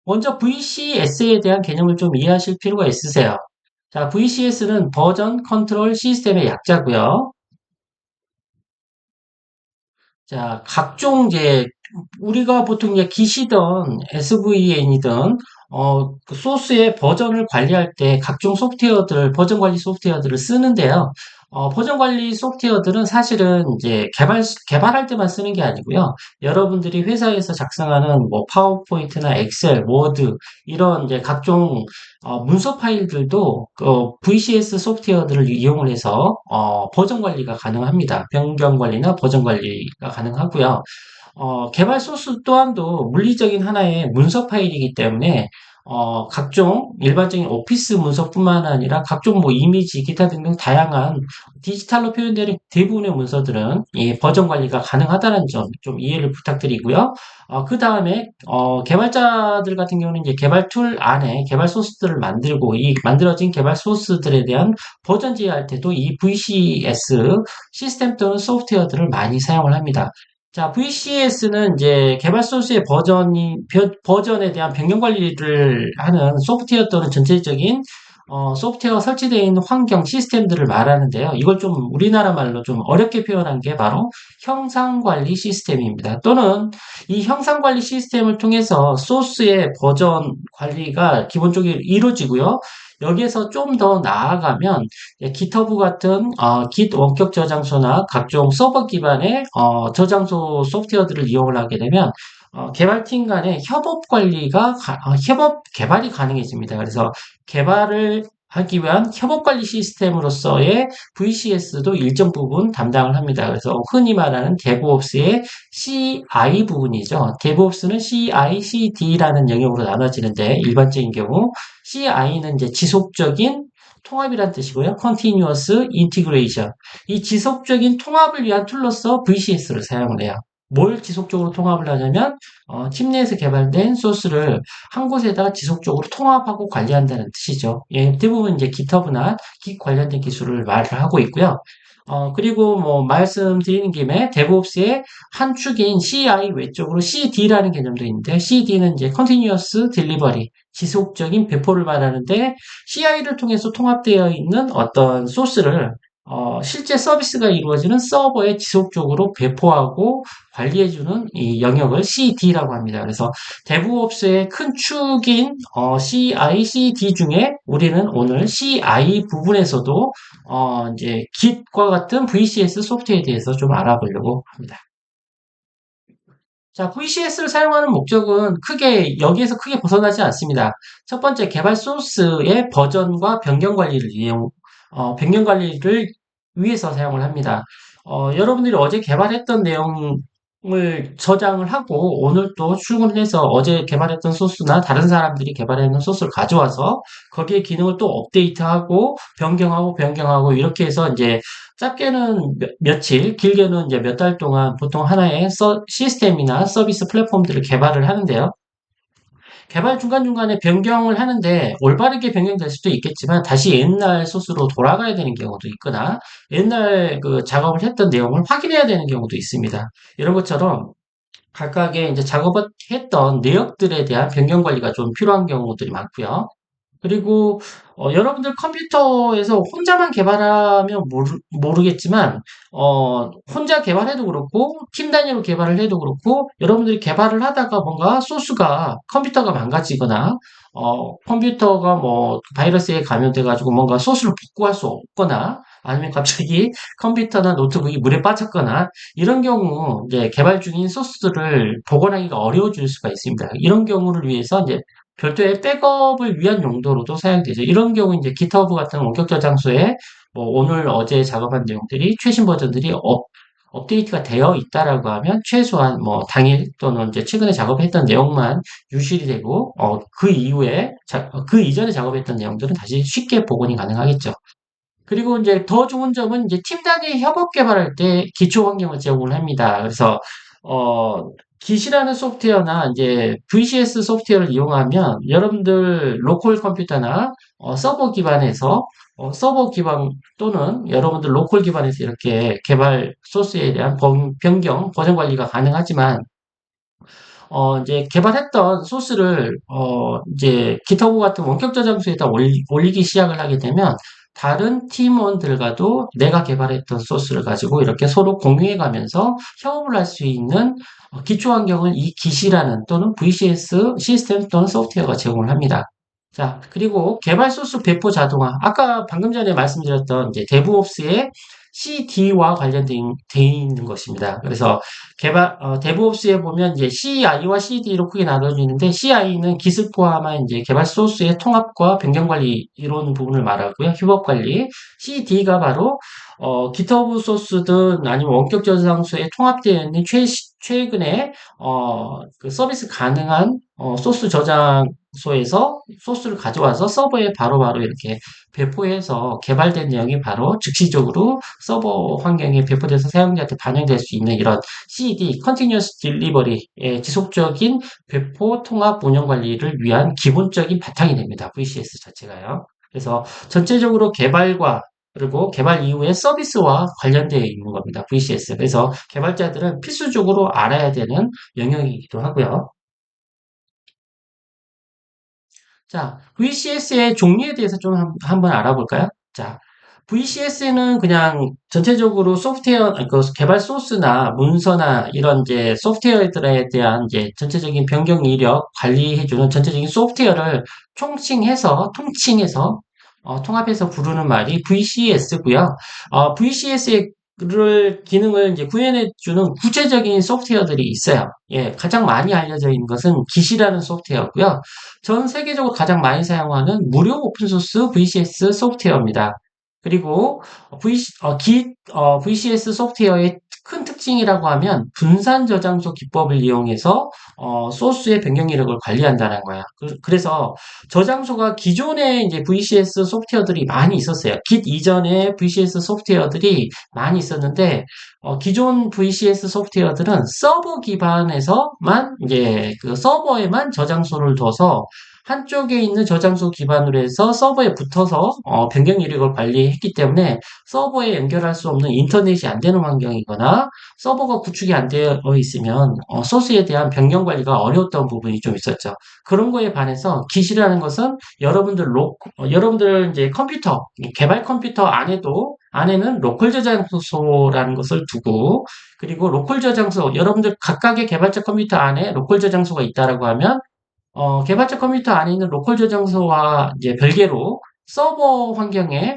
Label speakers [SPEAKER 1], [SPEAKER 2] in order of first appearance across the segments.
[SPEAKER 1] 먼저 VCS에 대한 개념을 좀 이해하실 필요가 있으세요. 자, VCS는 버전 컨트롤 시스템의 약자고요. 자, 각종 이제 우리가 보통 이제 기시든 SVN이든 그 소스의 버전을 관리할 때 각종 소프트웨어들, 버전 관리 소프트웨어들을 쓰는데요. 버전 관리 소프트웨어들은 사실은 이제 개발할 때만 쓰는 게 아니고요. 여러분들이 회사에서 작성하는 뭐 파워포인트나 엑셀, 워드 이런 이제 각종 문서 파일들도 그 VCS 소프트웨어들을 이용을 해서 버전 관리가 가능합니다. 변경 관리나 버전 관리가 가능하고요. 개발 소스 또한도 물리적인 하나의 문서 파일이기 때문에 각종 일반적인 오피스 문서뿐만 아니라 각종 뭐 이미지, 기타 등등 다양한 디지털로 표현되는 대부분의 문서들은 이 버전 관리가 가능하다는 점 좀 이해를 부탁드리고요. 그 다음에 개발자들 같은 경우는 이제 개발 툴 안에 개발 소스들을 만들고 이 만들어진 개발 소스들에 대한 버전 제어할 때도 이 VCS 시스템 또는 소프트웨어들을 많이 사용을 합니다. 자, VCS는 이제 개발 소스의 버전에 대한 변경 관리를 하는 소프트웨어 또는 전체적인 소프트웨어 설치되어 있는 환경 시스템들을 말하는데요. 이걸 좀 우리나라 말로 좀 어렵게 표현한 게 바로 형상 관리 시스템입니다. 또는 이 형상 관리 시스템을 통해서 소스의 버전 관리가 기본적으로 이루어지고요. 여기에서 좀 더 나아가면 GitHub 같은 Git 원격 저장소나 각종 서버 기반의 저장소 소프트웨어들을 이용을 하게 되면 개발팀 간의 협업 개발이 가능해집니다. 그래서 개발을 하기 위한 협업 관리 시스템으로서의 VCS도 일정 부분 담당을 합니다. 그래서 흔히 말하는 DevOps의 CI 부분이죠. DevOps는 CI, CD라는 영역으로 나눠지는데 일반적인 경우 CI는 이제 지속적인 통합이란 뜻이고요. Continuous Integration. 이 지속적인 통합을 위한 툴로서 VCS를 사용을 해요. 뭘 지속적으로 통합을 하냐면 팀 내에서 개발된 소스를 한 곳에다가 지속적으로 통합하고 관리한다는 뜻이죠. 예, 대부분 이제 GitHub나 Git 관련된 기술을 말을 하고 있고요. 그리고 뭐 말씀드리는 김에 DevOps의 한 축인 CI 외적으로 CD라는 개념도 있는데 CD는 이제 Continuous Delivery, 지속적인 배포를 말하는데 CI를 통해서 통합되어 있는 어떤 소스를 실제 서비스가 이루어지는 서버에 지속적으로 배포하고 관리해주는 이 영역을 CD라고 합니다. 그래서 DevOps의 큰 축인 CI, CD 중에 우리는 오늘 CI 부분에서도 이제 Git과 같은 VCS 소프트웨어에 대해서 좀 알아보려고 합니다. 자, VCS를 사용하는 목적은 여기에서 크게 벗어나지 않습니다. 첫 번째, 개발 소스의 버전과 변경 관리를 위해서 사용을 합니다. 여러분들이 어제 개발했던 내용을 저장을 하고 오늘 또 출근해서 어제 개발했던 소스나 다른 사람들이 개발했는 소스를 가져와서 거기에 기능을 또 업데이트하고 변경하고 이렇게 해서 이제 짧게는 며칠, 길게는 이제 몇 달 동안 보통 하나의 시스템이나 서비스 플랫폼들을 개발을 하는데요. 개발 중간중간에 변경을 하는데 올바르게 변경될 수도 있겠지만 다시 옛날 소스로 돌아가야 되는 경우도 있거나 옛날 그 작업을 했던 내용을 확인해야 되는 경우도 있습니다. 이런 것처럼 각각의 이제 작업을 했던 내역들에 대한 변경 관리가 좀 필요한 경우들이 많고요. 그리고 여러분들 컴퓨터에서 혼자만 개발하면 모르겠지만 혼자 개발해도 그렇고 팀 단위로 개발을 해도 그렇고 여러분들이 개발을 하다가 뭔가 소스가 컴퓨터가 망가지거나 컴퓨터가 뭐 바이러스에 감염돼 가지고 뭔가 소스를 복구할 수 없거나 아니면 갑자기 컴퓨터나 노트북이 물에 빠졌거나 이런 경우 이제 개발 중인 소스들을 복원하기가 어려워질 수가 있습니다. 이런 경우를 위해서 이제 별도의 백업을 위한 용도로도 사용되죠. 이런 경우 이제 GitHub 같은 원격 저장소에 뭐 오늘 어제 작업한 내용들이 최신 버전들이 업데이트가 되어 있다라고 하면 최소한 뭐 당일 또는 이제 최근에 작업했던 내용만 유실이 되고 그 이후에 그 이전에 작업했던 내용들은 다시 쉽게 복원이 가능하겠죠. 그리고 이제 더 좋은 점은 이제 팀 단위 협업 개발할 때 기초 환경을 제공을 합니다. 그래서 어 Git이라는 소프트웨어나 이제 VCS 소프트웨어를 이용하면 여러분들 로컬 컴퓨터나 서버 기반 또는 여러분들 로컬 기반에서 이렇게 개발 소스에 대한 변경, 버전 관리가 가능하지만 이제 개발했던 소스를, 이제 GitHub 같은 원격 저장소에다 올리기 시작을 하게 되면 다른 팀원들과도 내가 개발했던 소스를 가지고 이렇게 서로 공유해 가면서 협업을 할 수 있는 기초 환경을 이 Git이라는 또는 VCS 시스템 또는 소프트웨어가 제공을 합니다. 자, 그리고 개발 소스 배포 자동화. 아까 방금 전에 말씀드렸던 이제 데브옵스의 CD와 관련돼 있는 것입니다. 그래서 데브옵스에 보면 이제 CI와 CD로 크게 나눠지는데 CI는 기술 포함한 이제 개발 소스의 통합과 변경 관리 이런 부분을 말하고요. 협업 관리. CD가 바로 GitHub 소스든 아니면 원격 저장소에 통합되어 있는 최근에 그 서비스 가능한 소스 저장소에서 소스를 가져와서 서버에 바로바로 이렇게 배포해서 개발된 내용이 바로 즉시적으로 서버 환경에 배포돼서 사용자한테 반영될 수 있는 이런 CD, Continuous Delivery의 지속적인 배포, 통합, 운영 관리를 위한 기본적인 바탕이 됩니다. VCS 자체가요. 그래서 전체적으로 개발과 그리고 개발 이후에 서비스와 관련되어 있는 겁니다. VCS. 그래서 개발자들은 필수적으로 알아야 되는 영역이기도 하고요. 자, VCS의 종류에 대해서 좀 한번 알아볼까요? 자, VCS는 그냥 전체적으로 소프트웨어, 그 개발 소스나 문서나 이런 이제 소프트웨어들에 대한 이제 전체적인 변경 이력 관리해주는 전체적인 소프트웨어를 통칭해서 통합해서 부르는 말이 VCS고요. VCS를 기능을 이제 구현해주는 구체적인 소프트웨어들이 있어요. 예, 가장 많이 알려져 있는 것은 Git이라는 소프트웨어고요. 전 세계적으로 가장 많이 사용하는 무료 오픈소스 VCS 소프트웨어입니다. 그리고 VCS 소프트웨어의 큰 특징이라고 하면 분산 저장소 기법을 이용해서 소스의 변경 이력을 관리한다는 거야. 그래서 저장소가 기존에 이제 VCS 소프트웨어들이 많이 있었어요. Git 이전에 VCS 소프트웨어들이 많이 있었는데 기존 VCS 소프트웨어들은 서버 기반에서만 이제 그 서버에만 저장소를 둬서 한쪽에 있는 저장소 기반으로 해서 서버에 붙어서 변경 이력을 관리했기 때문에 서버에 연결할 수 없는 인터넷이 안 되는 환경이거나 서버가 구축이 안 되어 있으면 소스에 대한 변경 관리가 어려웠던 부분이 좀 있었죠. 그런 거에 반해서 Git이라는 것은 여러분들 이제 컴퓨터 개발 컴퓨터 안에는 로컬 저장소라는 것을 두고 그리고 로컬 저장소 여러분들 각각의 개발자 컴퓨터 안에 로컬 저장소가 있다라고 하면 개발자 컴퓨터 안에 있는 로컬 저장소와 이제 별개로 서버 환경에,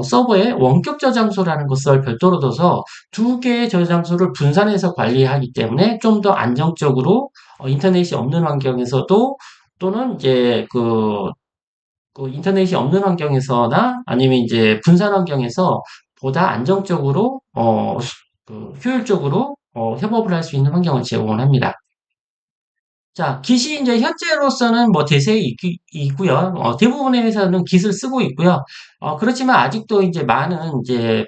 [SPEAKER 1] 서버에 원격 저장소라는 것을 별도로 둬서 두 개의 저장소를 분산해서 관리하기 때문에 좀 더 안정적으로 인터넷이 없는 환경에서도 또는 이제 그 인터넷이 없는 환경에서나 아니면 이제 분산 환경에서 보다 안정적으로, 효율적으로 협업을 할 수 있는 환경을 제공을 합니다. 자, 깃이 이제 현재로서는 뭐 대세에 있고요. 대부분의 회사는 깃을 쓰고 있고요. 그렇지만 아직도 이제 많은 이제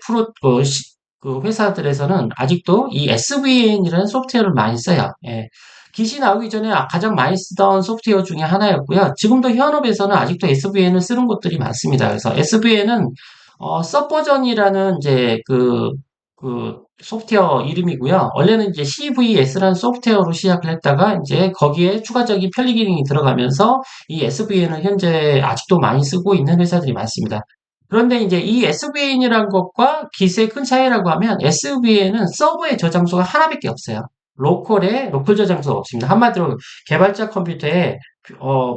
[SPEAKER 1] 그 회사들에서는 아직도 이 SVN이라는 소프트웨어를 많이 써요. 예. 깃이 나오기 전에 가장 많이 쓰던 소프트웨어 중에 하나였고요. 지금도 현업에서는 아직도 SVN을 쓰는 곳들이 많습니다. 그래서 SVN은 서버전이라는 이제 그 소프트웨어 이름이고요. 원래는 이제 CVS라는 소프트웨어로 시작을 했다가 이제 거기에 추가적인 편리 기능이 들어가면서 이 SVN을 현재 아직도 많이 쓰고 있는 회사들이 많습니다. 그런데 이제 이 SVN이라는 것과 Git의 큰 차이라고 하면 SVN은 서버의 저장소가 하나밖에 없어요. 로컬 저장소가 없습니다. 한마디로 개발자 컴퓨터에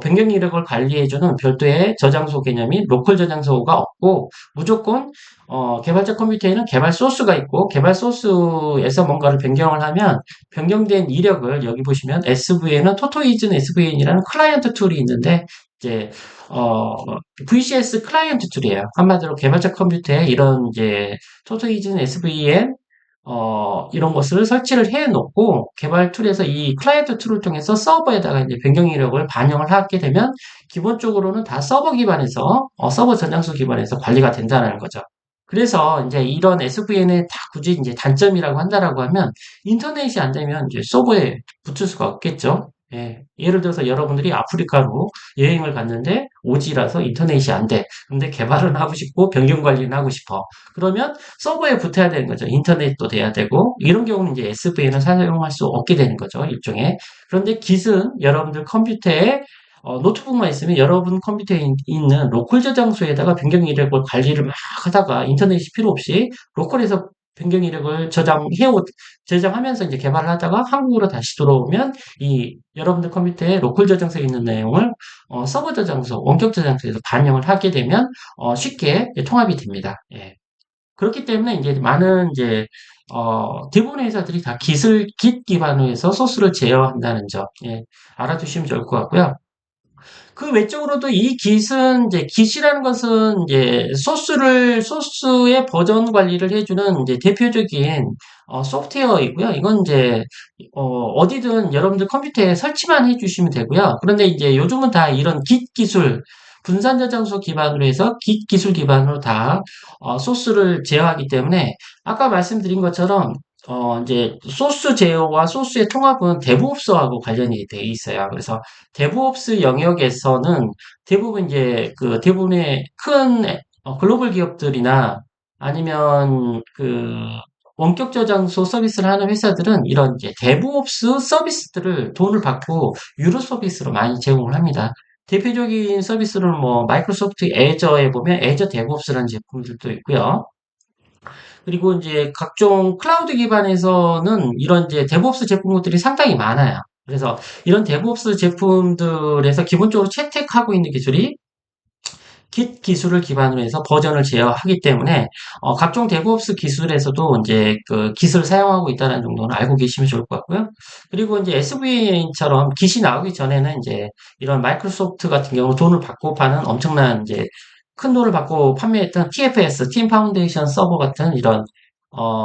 [SPEAKER 1] 변경 이력을 관리해주는 별도의 저장소 개념인 로컬 저장소가 없고 무조건 개발자 컴퓨터에는 개발 소스가 있고 개발 소스에서 뭔가를 변경을 하면 변경된 이력을 여기 보시면 SVN은 토토이즌 SVN이라는 클라이언트 툴이 있는데 이제 어, VCS 클라이언트 툴이에요. 한마디로 개발자 컴퓨터에 이런 이제 토토이즌 SVN 이런 것을 설치를 해 놓고 개발 툴에서 이 클라이언트 툴을 통해서 서버에다가 이제 변경 이력을 반영을 하게 되면 기본적으로는 다 서버 기반에서 서버 저장소 기반에서 관리가 된다는 거죠. 그래서 이제 이런 SVN의 다 굳이 이제 단점이라고 한다라고 하면 인터넷이 안 되면 이제 서버에 붙을 수가 없겠죠. 예, 예를 들어서 여러분들이 아프리카로 여행을 갔는데 오지라서 인터넷이 안 돼. 근데 개발은 하고 싶고 변경 관리는 하고 싶어. 그러면 서버에 붙어야 되는 거죠. 인터넷도 돼야 되고 이런 경우는 이제 SVN을 사용할 수 없게 되는 거죠. 일종의. 그런데 깃은 여러분들 컴퓨터에 노트북만 있으면 여러분 컴퓨터에 있는 로컬 저장소에다가 변경 이력을 관리를 막 하다가 인터넷이 필요 없이 로컬에서 변경 이력을 저장하면서 이제 개발을 하다가 한국으로 다시 들어오면 이 여러분들 컴퓨터에 로컬 저장소에 있는 내용을 서버 저장소, 원격 저장소에서 반영을 하게 되면 쉽게 통합이 됩니다. 예. 그렇기 때문에 이제 많은 이제 대부분의 회사들이 다 깃 기반으로 해서 소스를 제어한다는 점, 예, 알아두시면 좋을 것 같고요. 그 외적으로도 이 깃은 이제 깃이라는 것은 이제 소스의 버전 관리를 해주는 이제 대표적인 소프트웨어이고요. 이건 이제 어디든 여러분들 컴퓨터에 설치만 해주시면 되고요. 그런데 이제 요즘은 다 이런 깃 기술 분산 저장소 기반으로 해서 깃 기술 기반으로 다 소스를 제어하기 때문에 아까 말씀드린 것처럼 이제 소스 제어와 소스의 통합은 데브옵스하고 관련이 돼 있어요. 그래서 데브옵스 영역에서는 대부분 이제 그 대부분의 큰 글로벌 기업들이나 아니면 그 원격 저장소 서비스를 하는 회사들은 이런 이제 데브옵스 서비스들을 돈을 받고 유료 서비스로 많이 제공을 합니다. 대표적인 서비스는 뭐 마이크로소프트 애저에 보면 애저 데브옵스라는 제품들도 있고요. 그리고 이제 각종 클라우드 기반에서는 이런 이제 데브옵스 제품들이 상당히 많아요. 그래서 이런 데브옵스 제품들에서 기본적으로 채택하고 있는 기술이 깃 기술을 기반으로 해서 버전을 제어하기 때문에 각종 데브옵스 기술에서도 이제 그 깃을 사용하고 있다는 정도는 알고 계시면 좋을 것 같고요. 그리고 이제 SVN처럼 깃이 나오기 전에는 이제 이런 마이크로소프트 같은 경우 돈을 받고 파는 엄청난 이제 큰 돈을 받고 판매했던 TFS, 팀 파운데이션 서버 같은 이런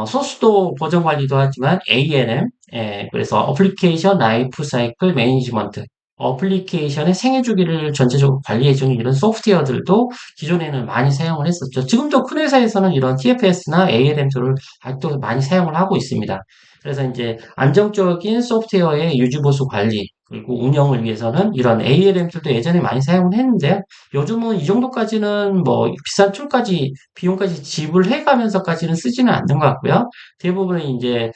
[SPEAKER 1] 소스도 버전 관리도 하지만 ALM, 예, 그래서 어플리케이션 라이프 사이클 매니지먼트, 어플리케이션의 생애 주기를 전체적으로 관리해주는 이런 소프트웨어들도 기존에는 많이 사용을 했었죠. 지금도 큰 회사에서는 이런 TFS나 ALM 툴을 아직도 많이 사용을 하고 있습니다. 그래서 이제 안정적인 소프트웨어의 유지보수 관리, 그리고 운영을 위해서는 이런 ALM 툴도 예전에 많이 사용을 했는데 요즘은 이 정도까지는 뭐 비싼 툴까지 비용까지 지불해 가면서까지는 쓰지는 않는 것 같고요. 대부분은 이제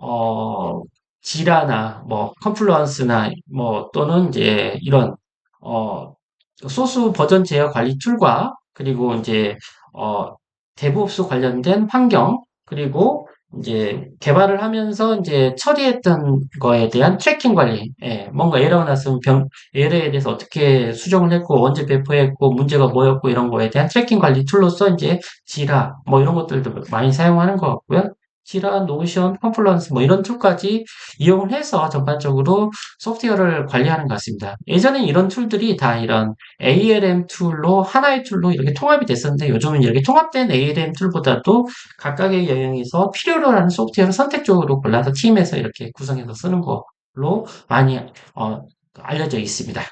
[SPEAKER 1] 어 지라나 뭐 컨플루언스나 뭐 또는 이제 이런 어 소스 버전 제어 관리 툴과 그리고 이제 어 데브옵스 관련된 환경 그리고 이제 개발을 하면서 이제 처리했던 거에 대한 트래킹 관리, 예, 뭔가 에러가 났으면 에러에 대해서 어떻게 수정을 했고 언제 배포했고 문제가 뭐였고 이런 거에 대한 트래킹 관리 툴로서 이제 지라 뭐 이런 것들도 많이 사용하는 것 같고요. 지라, 노션, 컨플런스 뭐 이런 툴까지 이용을 해서 전반적으로 소프트웨어를 관리하는 것 같습니다. 예전엔 이런 툴들이 다 이런 ALM 툴로 하나의 툴로 이렇게 통합이 됐었는데 요즘은 이렇게 통합된 ALM 툴보다도 각각의 영역에서 필요로 하는 소프트웨어를 선택적으로 골라서 팀에서 이렇게 구성해서 쓰는 걸로 많이 알려져 있습니다.